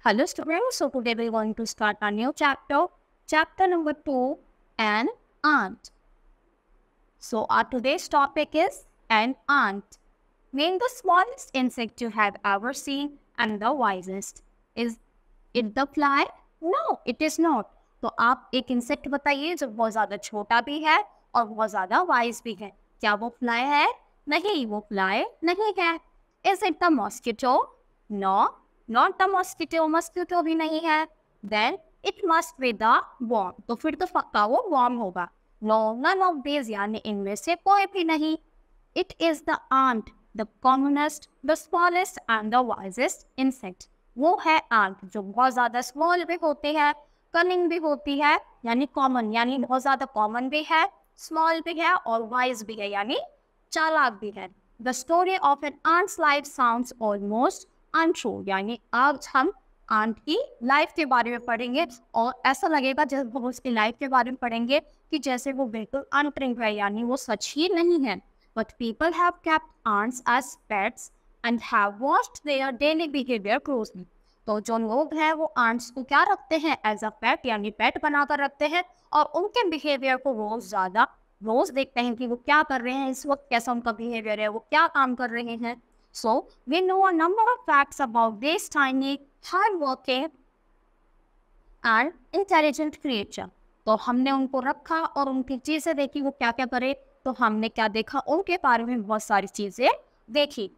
Hello students, so today we're going to start a new chapter, chapter number 2, an ant. So our today's topic is an ant. Name the smallest insect you have ever seen and the wisest. Is it the fly? No, it is not. तो आप एक insect बताइए जो बहुत ज़्यादा छोटा भी है और बहुत ज़्यादा वाइज भी है. क्या वो फ्लाई है? नहीं, वो फ्लाई नहीं है. Is it the mosquito? No, not the mosquito. Mosquito भी नहीं है. Then it must be the worm. तो फिर तो पक्का वो worm होगा. No, none of these यानी इनमें से कोई भी नहीं. It is the ant, the commonest, the smallest and the wisest insect. वो है ant जो बहुत ज़्यादा small भी होती है, cunning भी होती है, यानी common यानी बहुत ज़्यादा common भी है, small भी है और wise भी है यानी चालाक भी है. The story of an ant's life sounds almost untrue. यानी आज हम आंट की लाइफ के बारे में पढ़ेंगे और ऐसा लगेगा जब हम उसकी लाइफ के बारे में पढ़ेंगे कि जैसे वो बिल्कुल अनट्रू है यानी वो सच ही नहीं है. But people have kept ants as pets and have watched their daily behavior closely. तो जो लोग हैं वो आंट्स को क्या रखते हैं एज अ पेट यानी पेट बनाकर रखते हैं और उनके बिहेवियर को रोज देखते हैं कि वो क्या कर रहे हैं, इस वक्त कैसा उनका बिहेवियर है, वो क्या काम कर रहे हैं. So we know a number of facts about this tiny, hard-working and intelligent creature. तो हमने उनको रखा और उनकी चीजें देखी वो क्या क्या करे. तो हमने क्या देखा, उनके बारे में बहुत सारी चीजें देखी.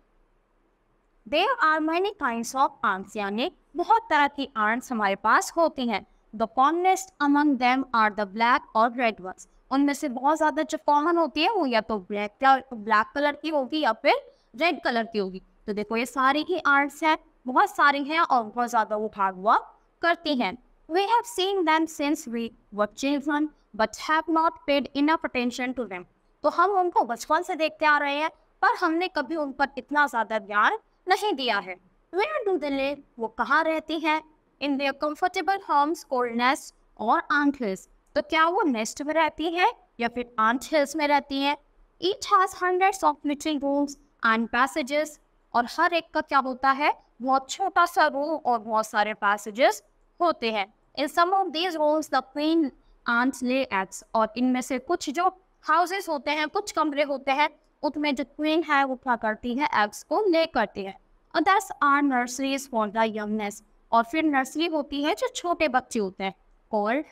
There are many kinds of ants यानी बहुत तरह की ants हमारे पास होती हैं. The commonest among them are the black or red ones. उनमें से बहुत ज़्यादा जो कॉमन होती है वो या तो ब्लैक कलर की होगी या फिर रेड कलर की होगी. तो देखो ये सारी ही आर्ट्स हैं, बहुत सारी हैं और बहुत ज़्यादा वो भाग हुआ करती हैं. We have seen them since we were children but have not paid enough attention to them. तो हम उनको बचपन से देखते आ रहे हैं पर हमने कभी उन पर इतना ज़्यादा ध्यान नहीं दिया है. Where do they live? वो कहाँ रहती हैं? In their comfortable homes or nests or ant hills. तो क्या वो नेस्ट में रहती है या फिर आंट हिल्स में रहती है. Each has hundreds of little rooms and passages. और हर एक का क्या होता है, बहुत छोटा सा रूम और बहुत सारे पैसेजेस होते हैं. In some of these rooms the queen ants lay eggs. और इनमें से कुछ जो हाउसेस होते हैं, कुछ कमरे होते हैं, उसमें जो क्वीन है वो क्या करती है, एग्स को ले करती है. Others are nurseries for the youngness. और फिर नर्सरी होती है जो छोटे बच्चे होते हैं, called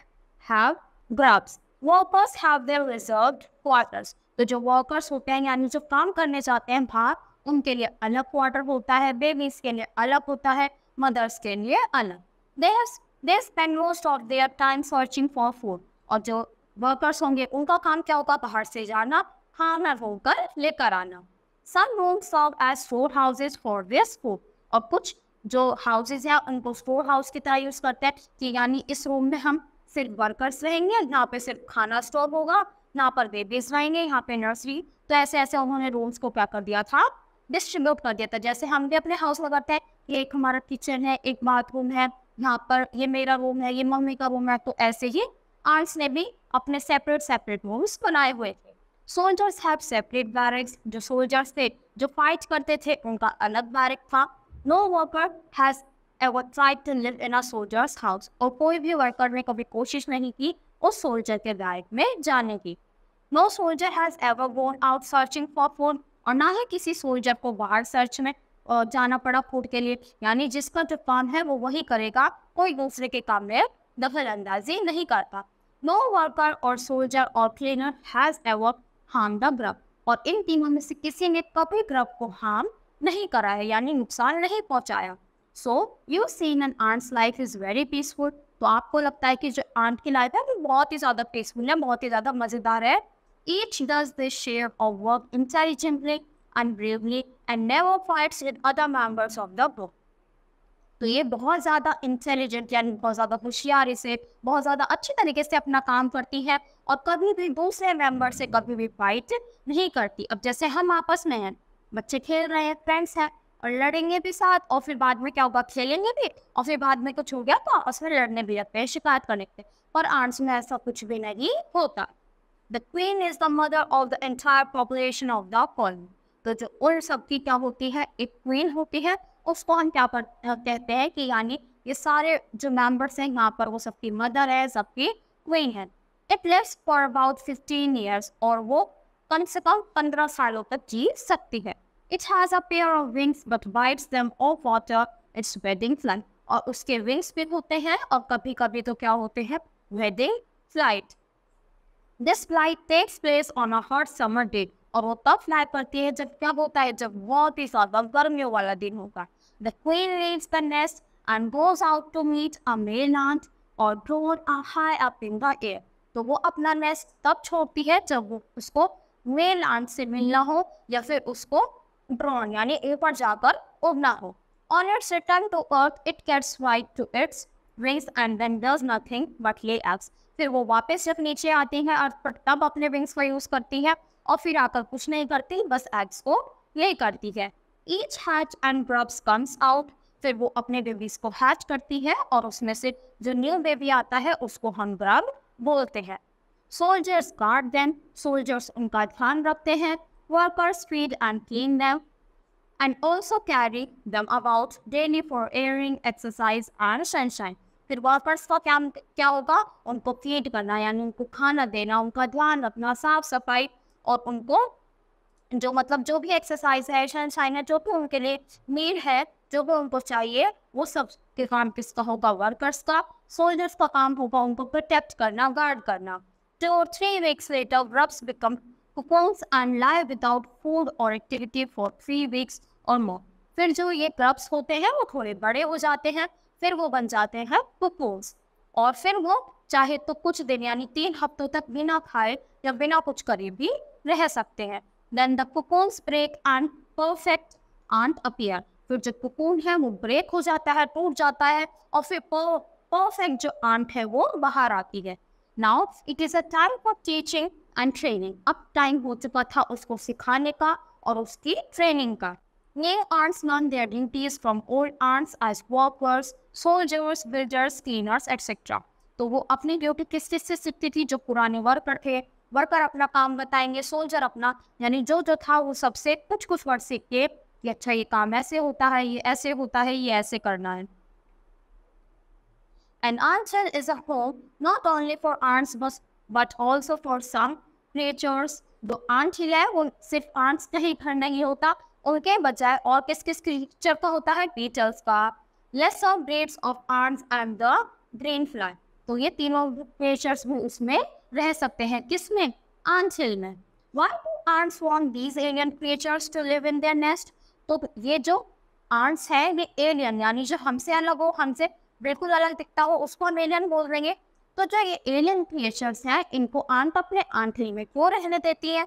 have grubs. Workers have their reserved quarters. तो जो वर्कर्स होते हैं यानी जो काम करने जाते हैं बाहर, उनके लिए अलग क्वार्टर होता है, बेबीज के लिए अलग होता है, मदर्स के लिए अलग. They spend most of their time searching for food. और जो वर्कर्स होंगे उनका काम क्या होगा, बाहर से जाना, खाना ढूंढकर लेकर आना. Some rooms serve as store houses for this food. और कुछ जो हाउसेज हैं उनको स्टोर हाउस की तरह यूज करते हैं कि यानी इस रूम में हम सिर्फ वर्कर्स रहेंगे, यहाँ पे सिर्फ खाना स्टोर होगा, यहाँ पर बेबीज रहेंगे, यहाँ पे नर्सरी. तो ऐसे ऐसे उन्होंने रूम्स को क्या कर दिया था, डिस्ट्रीब्यूट कर दिया था. जैसे हम भी अपने हाउस में करते हैं, ये एक हमारा किचन है, एक बाथरूम है, यहाँ पर ये मेरा रूम है, ये मम्मी का रूम है. तो ऐसे ही आंट्स ने भी अपने सेपरेट रूम्स बनाए हुए थे. Soldiers have separate barracks. जो सोल्जर्स थे जो फाइट करते थे उनका अलग बैरक था. No worker has ever tried to live in a soldier's house. और कोई भी वर्कर ने कभी कोशिश नहीं की उस सोल्जर के बैरक में जाने की. No soldier has ever gone out searching for food. और ना ही किसी सोल्जर को बाहर सर्च में जाना पड़ा फूड के लिए. यानी जिसका जो काम है वो वही करेगा, कोई दूसरे के काम में दखल अंदाजी नहीं करता. No worker और soldier और cleaner has ever harmed the grub. और इन तीनों में से किसी ने कभी ग्रब को हार्म नहीं करा है यानी नुकसान नहीं पहुंचाया. So you seen an ant's life is very peaceful. तो आपको लगता है कि जो आंट की लाइफ है वो बहुत ही ज़्यादा पीसफुल है, बहुत ही ज़्यादा मज़ेदार है. Each does their share of work intelligently and bravely and never fights with other members of the group. तो ये बहुत ज़्यादा इंटेलिजेंट यानी बहुत ज़्यादा होशियारी से, बहुत ज़्यादा अच्छी तरीके से अपना काम करती है और कभी भी दूसरे मेंबर से कभी भी फाइट नहीं करती. अब जैसे हम आपस में हैं, बच्चे खेल रहे हैं, फ्रेंड्स हैं और लड़ेंगे भी साथ और फिर बाद में क्या होगा, खेलेंगे भी और फिर बाद में कुछ हो गया तो आपस में लड़ने भी लगते हैं, शिकायत करने लगते हैं. पर आंट्स में ऐसा कुछ भी नहीं होता. The queen is the mother of the entire population of the colony. तो जो उन सब की क्या होती है, एक क्वीन होती है, उसको हम क्या कहते हैं कि यानी ये सारे जो मेंबर्स हैं यहाँ पर वो सबकी मदर है, सबकी क्वीन है। It lives for about 15 years और वो कम से कम 15 सालों तक जी सकती है। It has a pair of wings but bytes them of water it's wedding fly. और उसके विंग्स भी होते हैं और कभी कभी तो क्या होते हैं, wedding flight. This flight takes place on a hot summer day. और वो तब फ्लाई करती है जब क्या होता है, जब बहुत ही ज्यादा गर्मियों वाला दिन होगा। The queen leaves the nest and goes out to meet a male ant or drone high up in the air। तो वो अपना नेस्ट तब छोड़ती है जब वो उसको मेल आंट से मिलना हो या फिर उसको ड्रोन यानी ऊपर जाकर उड़ना हो। On its return to earth, it gets right to its wings and then does nothing but lay eggs। फिर वो वापस जब नीचे आती है अर्थ पर तब अपने विंग्स का यूज करती है और फिर आकर कुछ नहीं करती, बस एग्स को ले करती है। Each hatch and grubs comes out। फिर वो अपने बेबीज को हैच करती है और उसमें से जो न्यू बेबी आता है उसको हम ग्रब बोलते हैं। Soldiers guard them. सोल्जर्स उनका ध्यान रखते हैं। Workers feed and clean them and also carry them about daily for airing, exercise and sunshine. फिर वर्कर्स का क्या होगा, उनको फीड करना यानी उनको खाना देना, उनका ध्यान रखना, साफ सफाई और उनको जो भी एक्सरसाइज है, सनशाइन है, जो भी उनके लिए नीड है, जो भी उनको चाहिए, वो सब के काम किसका होगा, वर्कर्स का। सोल्जर्स का काम होगा उनको प्रोटेक्ट करना, गार्ड करना। 2 or 3 weeks later, grubs become cocoons and lie without food or activity for 3 weeks or more। फिर जो ये grubs होते हैं वो थोड़े बड़े हो जाते हैं, फिर वो बन जाते हैं cocoons और फिर वो चाहे तो कुछ दिन यानी 3 हफ्तों तक बिना खाए या बिना कुछ करे भी रह सकते हैं। Then the cocoons break and perfect ant appear। फिर जो कोकून है वो ब्रेक हो जाता है, टूट जाता है और फिर परफेक्ट जो आंट है वो बाहर आती है। Now it is a time for teaching and training. अब टाइम हो चुका था उसको सिखाने का और उसकी ट्रेनिंग का। New ants learn their duties from old ants as workers, soldiers, builders, cleaners etcetera. तो वो अपनी ड्यूटी किस चीज से सीखती थी, जो पुराने वर्कर थे, वर्कर अपना काम बताएंगे, सोल्जर अपना यानी जो था वो सबसे कुछ कुछ वर्ड सीख के कि अच्छा ये काम ऐसे होता है, ये ऐसे होता है, ये ऐसे करना है। An ant hill is a home not only for ants but also for some creatures। जो ant hill है वो सिर्फ ants का ही घर नहीं होता, उनके बजाय और किस किस क्रीचर का होता है, beetles का, lesser breeds of ants and the green fly। तो ये तीनों creatures भी उसमें रह सकते हैं, किसमें, ant hill में। Why do ants want these alien creatures to live in their nest? तो ये जो आंट्स है ये एलियन यानी जो हमसे अलग हो, हमसे बिल्कुल अलग दिखता हो, उसको हम एलियन बोल देंगे। तो जो ये एलियन क्रिएचर्स हैं इनको आंट अपने आंटली में क्यों रहने देती है?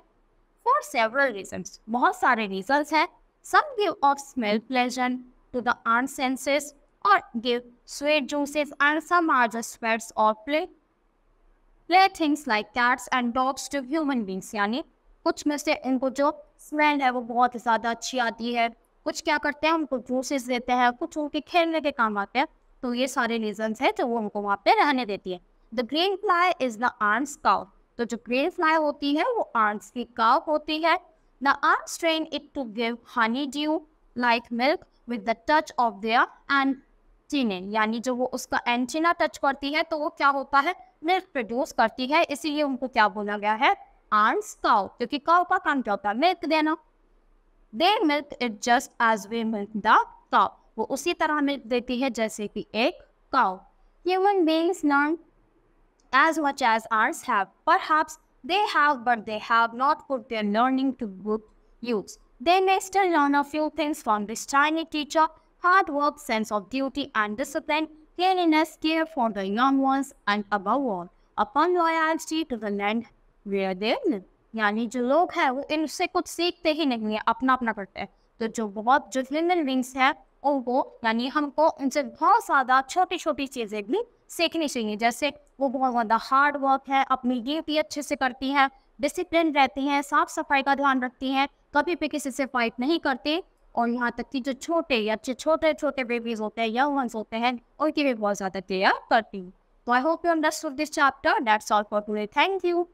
फॉर सेवरल रीजंस, बहुत सारे रीजंस हैं। Some give off smell pleasure to the ant senses और give sweet juices and some are just pets और play things like cats and dogs to human beings. यानी कुछ में से इनको जो स्मेल है वो बहुत ज़्यादा अच्छी आती है, कुछ क्या करते हैं उनको जूसेस देते हैं, कुछ उनके खेलने के काम आते हैं। तो ये सारे रीजंस हैं जो वो उनको वहाँ पे रहने देती है। The green fly is the ant's cow. तो जो ग्रीन फ्लाई होती है वो आंट्स की काउ होती है। The ants train it to give honeydew like milk with the touch of their antennae. यानी जो वो उसका एंटीना टच करती है तो वो क्या होता है, मिल्क प्रोड्यूस करती है, इसीलिए उनको क्या बोला गया है, आंट्स काउ, क्योंकि काउ का काम क्या होता है, मिल्क देना। They milk it just as we milk the cow। वो उसी तरह मिल्क देती है जैसे कि एक cow. Human beings learn as much as ants have। Perhaps they have, but they have not put their learning to good use। They may still learn a few things from this tiny teacher: hard work, sense of duty and discipline, cleanliness, care for the young ones, and above all, upon loyalty to the land where they live। यानी जो लोग हैं वो इनसे कुछ सीखते ही नहीं है, अपना अपना करते हैं। तो जो ह्यूमन बींग्स हैं उनको यानी हमको उनसे बहुत ज़्यादा छोटी छोटी चीज़ें भी सीखनी चाहिए, जैसे वो बहुत ज़्यादा हार्ड वर्क है, अपनी ड्यूटी अच्छे से करती हैं, डिसिप्लिन रहती हैं, साफ सफाई का ध्यान रखती हैं, कभी भी किसी से फाइट नहीं करती, और यहाँ तक कि जो छोटे छोटे बेबीज होते हैं, यंग वंस होते हैं, उनकी भी बहुत ज़्यादा केयर करती हैं। तो I hope you understood this chapter. That's all for today. Thank you.